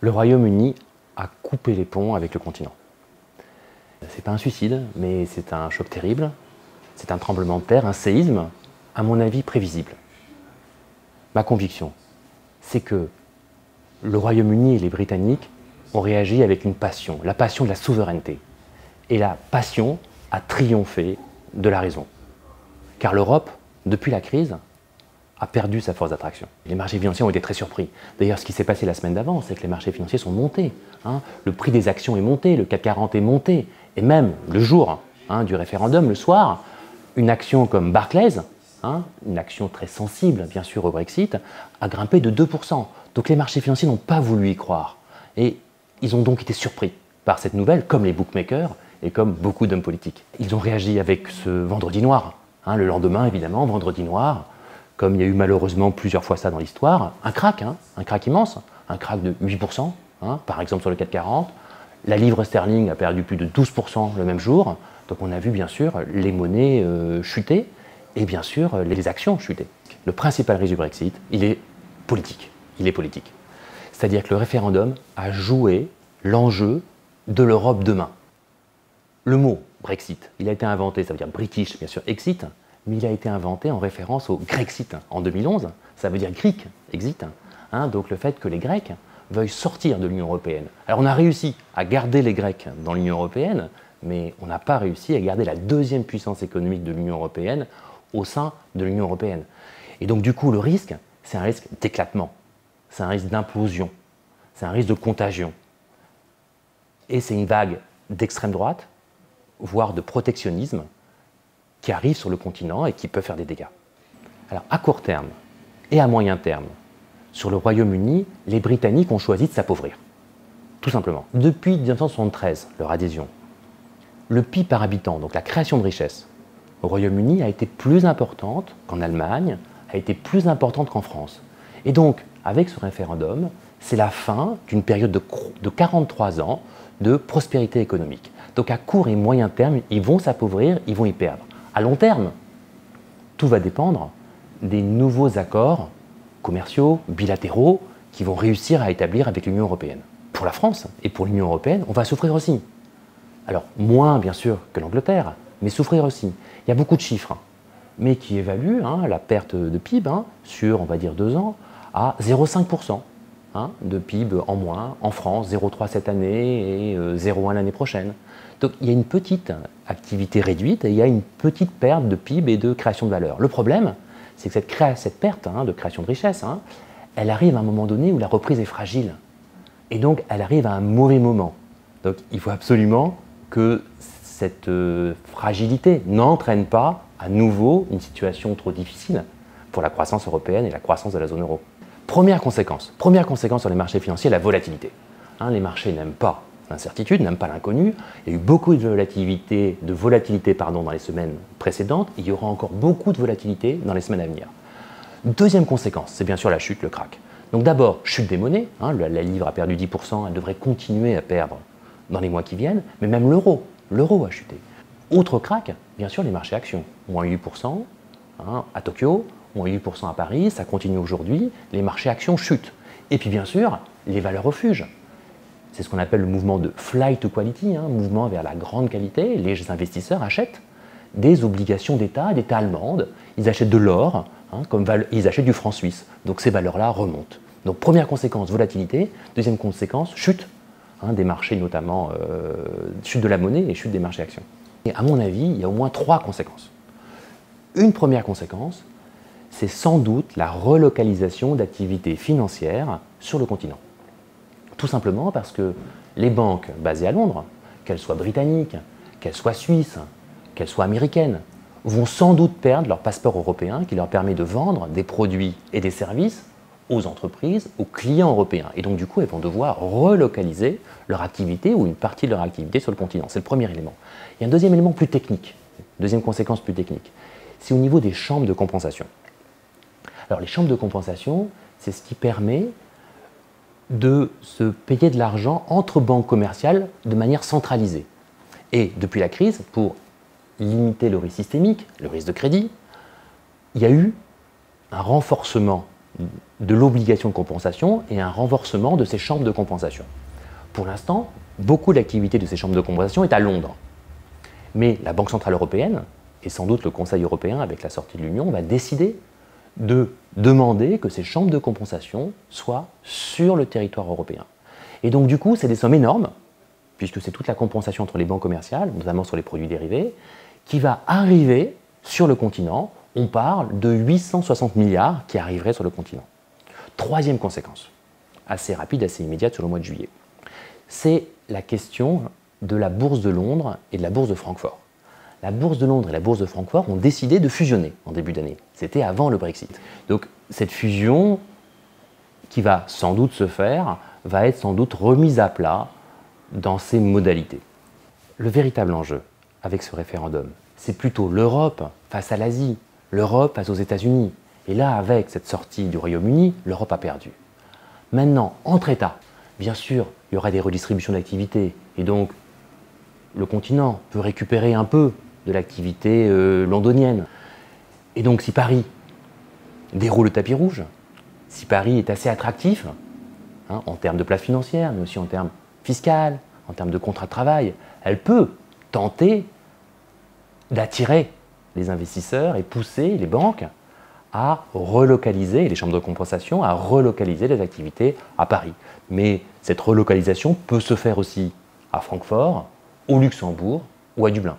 Le Royaume-Uni a coupé les ponts avec le continent. C'est pas un suicide, mais c'est un choc terrible. C'est un tremblement de terre, un séisme, à mon avis prévisible. Ma conviction, c'est que le Royaume-Uni et les Britanniques ont réagi avec une passion, la passion de la souveraineté. Et la passion a triomphé de la raison. Car l'Europe, depuis la crise, a perdu sa force d'attraction. Les marchés financiers ont été très surpris. D'ailleurs, ce qui s'est passé la semaine d'avant, c'est que les marchés financiers sont montés. Le prix des actions est monté, le CAC 40 est monté. Et même le jour du référendum, le soir, une action comme Barclays, une action très sensible, bien sûr, au Brexit, a grimpé de 2%. Donc les marchés financiers n'ont pas voulu y croire. Et ils ont donc été surpris par cette nouvelle, comme les bookmakers et comme beaucoup d'hommes politiques. Ils ont réagi avec ce vendredi noir. Le lendemain, évidemment, vendredi noir, comme il y a eu malheureusement plusieurs fois ça dans l'histoire, un crack immense, un crack de 8%, par exemple sur le CAC 40. La livre sterling a perdu plus de 12% le même jour. Donc on a vu bien sûr les monnaies chuter et bien sûr les actions chuter. Le principal risque du Brexit, il est politique. C'est-à-dire que le référendum a joué l'enjeu de l'Europe demain. Le mot Brexit, il a été inventé, ça veut dire British, bien sûr, exit, mais il a été inventé en référence au Grexit en 2011, ça veut dire Greek, exit, donc le fait que les Grecs veuillent sortir de l'Union européenne. Alors on a réussi à garder les Grecs dans l'Union européenne, mais on n'a pas réussi à garder la deuxième puissance économique de l'Union européenne au sein de l'Union européenne. Et donc du coup, le risque, c'est un risque d'éclatement, c'est un risque d'implosion, c'est un risque de contagion. Et c'est une vague d'extrême droite, voire de protectionnisme, qui arrive sur le continent et qui peut faire des dégâts. Alors à court terme et à moyen terme, sur le Royaume-Uni, les Britanniques ont choisi de s'appauvrir. Tout simplement. Depuis 1973, leur adhésion, le PIB par habitant, donc la création de richesse, au Royaume-Uni a été plus importante qu'en Allemagne, a été plus importante qu'en France. Et donc, avec ce référendum, c'est la fin d'une période de 43 ans de prospérité économique. Donc à court et moyen terme, ils vont s'appauvrir, ils vont y perdre. À long terme, tout va dépendre des nouveaux accords commerciaux, bilatéraux, qui vont réussir à établir avec l'Union européenne. Pour la France et pour l'Union européenne, on va souffrir aussi. Alors, moins bien sûr que l'Angleterre, mais souffrir aussi. Il y a beaucoup de chiffres, mais qui évaluent la perte de PIB sur, on va dire, 2 ans, à 0,5% de PIB en moins en France, 0,3 cette année et 0,1 l'année prochaine. Donc il y a une petite activité réduite et il y a une petite perte de PIB et de création de valeur. Le problème, c'est que cette perte de création de richesse, elle arrive à un moment donné où la reprise est fragile. Et donc elle arrive à un mauvais moment. Donc il faut absolument que cette fragilité n'entraîne pas à nouveau une situation trop difficile pour la croissance européenne et la croissance de la zone euro. Première conséquence sur les marchés financiers, la volatilité. Les marchés n'aiment pas l'incertitude, n'aiment pas l'inconnu. Il y a eu beaucoup de volatilité, dans les semaines précédentes. Il y aura encore beaucoup de volatilité dans les semaines à venir. Deuxième conséquence, c'est bien sûr la chute, le crack. Donc d'abord, chute des monnaies. La livre a perdu 10%, elle devrait continuer à perdre dans les mois qui viennent, mais même l'euro a chuté. Autre crack, bien sûr, les marchés actions. Moins 8% à Tokyo, moins 8% à Paris, ça continue aujourd'hui, les marchés actions chutent. Et puis bien sûr, les valeurs refuges. C'est ce qu'on appelle le mouvement de flight to quality, mouvement vers la grande qualité. Les investisseurs achètent des obligations d'État allemandes, ils achètent de l'or, ils achètent du franc suisse. Donc ces valeurs-là remontent. Donc première conséquence, volatilité. Deuxième conséquence, chute des marchés, notamment chute de la monnaie et chute des marchés actions. Et à mon avis, il y a au moins 3 conséquences. Une première conséquence, c'est sans doute la relocalisation d'activités financières sur le continent. Tout simplement parce que les banques basées à Londres, qu'elles soient britanniques, qu'elles soient suisses, qu'elles soient américaines, vont sans doute perdre leur passeport européen qui leur permet de vendre des produits et des services aux entreprises, aux clients européens. Et donc du coup, elles vont devoir relocaliser leur activité ou une partie de leur activité sur le continent. C'est le premier élément. Il y a un deuxième élément plus technique, deuxième conséquence plus technique. C'est au niveau des chambres de compensation. Alors les chambres de compensation, c'est ce qui permet de se payer de l'argent entre banques commerciales de manière centralisée. Et depuis la crise, pour limiter le risque systémique, le risque de crédit, il y a eu un renforcement de l'obligation de compensation et un renforcement de ces chambres de compensation. Pour l'instant, beaucoup d'activité de ces chambres de compensation est à Londres. Mais la Banque Centrale Européenne, et sans doute le Conseil européen avec la sortie de l'Union, va décider de demander que ces chambres de compensation soient sur le territoire européen. Et donc du coup, c'est des sommes énormes, puisque c'est toute la compensation entre les banques commerciales, notamment sur les produits dérivés, qui va arriver sur le continent. On parle de 860 milliards qui arriveraient sur le continent. Troisième conséquence, assez rapide, assez immédiate sur le mois de juillet, c'est la question de la bourse de Londres et de la bourse de Francfort. La bourse de Londres et la bourse de Francfort ont décidé de fusionner en début d'année. C'était avant le Brexit. Donc cette fusion, qui va sans doute se faire, va être sans doute remise à plat dans ses modalités. Le véritable enjeu avec ce référendum, c'est plutôt l'Europe face à l'Asie, l'Europe face aux États-Unis. Et là, avec cette sortie du Royaume-Uni, l'Europe a perdu. Maintenant, entre États, bien sûr, il y aura des redistributions d'activités. Et donc, le continent peut récupérer un peu de l'activité londonienne. Et donc, si Paris déroule le tapis rouge, si Paris est assez attractif, en termes de place financière, mais aussi en termes fiscal, en termes de contrat de travail, elle peut tenter d'attirer les investisseurs et pousser les banques à relocaliser, les chambres de compensation, à relocaliser les activités à Paris. Mais cette relocalisation peut se faire aussi à Francfort, au Luxembourg ou à Dublin.